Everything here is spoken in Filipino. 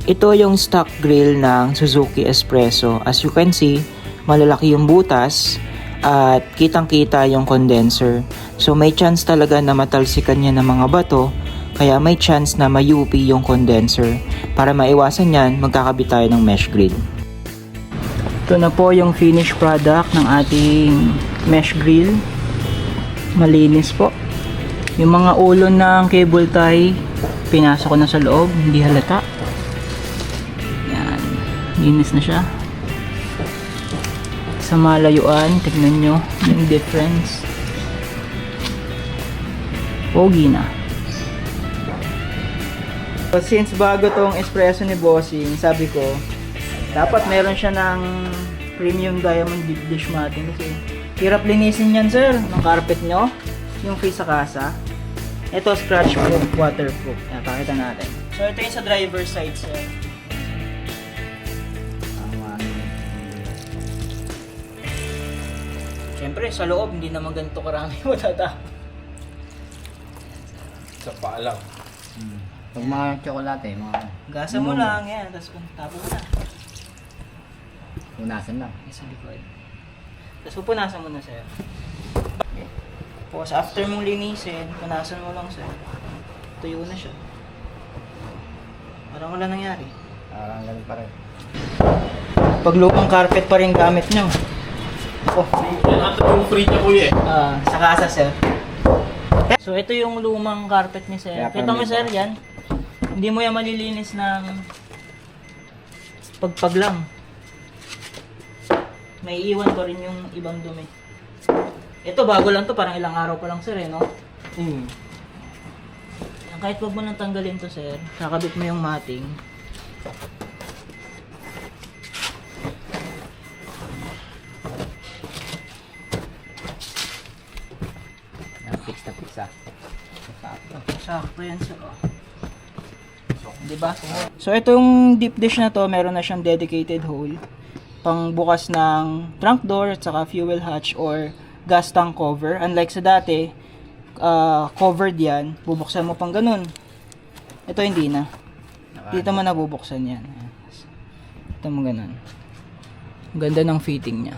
Ito yung stock grill ng Suzuki Espresso. As you can see, malalaki yung butas at kitang-kita yung condenser. So may chance talaga na matalsikan niya ng mga bato, kaya may chance na mayupi yung condenser. Para maiwasan yan, magkakabit tayo ng mesh grill. Ito na po yung finished product ng ating mesh grill. Malinis po. Yung mga ulo ng cable tie, pinasok ko na sa loob, hindi halata. Yan, linis na siya. Sa malayuan, tignan nyo yung difference. Pogi na. So, since bago tong espresso ni Bossing, sabi ko, dapat meron siya ng premium diamond deep dish matting kasi hirap linisin yan, sir, ng carpet nyo, yung face sa kasa. Ito scratch proof, waterproof. Yan, pakita natin. So ito yung sa driver side, sir. Siyempre, sa loob, hindi naman ganito karami matata. Sa paa lang. Pag mga tsokolate, mga... Gasa mo lang, yan. Tapos tapo mo na. Punasan lang. Sa likod. Tapos pupunasan mo na, sir. Tapos after mong linisin, punasan mo lang, sir. Tuyo na siya. Parang wala nangyari. Parang ganun pa rin. Pag lumang carpet pa rin gamit nyo. Oh. Yan ata yung free niya, kuya eh. Sa kasa, sir. So ito yung lumang carpet ni sir. Kaya Kita mo, permit sir, ako. yan. Hindi mo yan malilinis ng pagpag lang. May iwan pa rin yung ibang dumi. Ito bago lang to, parang ilang araw pa lang, sir, eh, no? Kahit wag mo nang tanggalin to, sir, kakabit mo yung matting. Fix na fix ah. Sakto yan, sir, oh. Diba? So itong deep dish na to, meron na siyang dedicated hole pang bukas ng trunk door at saka fuel hatch or gas tank cover. Unlike sa dati, covered yan, bubuksan mo pang ganun. Ito hindi na. Dito mo na bubuksan yan. Ito mo ganun. Ganda ng fitting niya.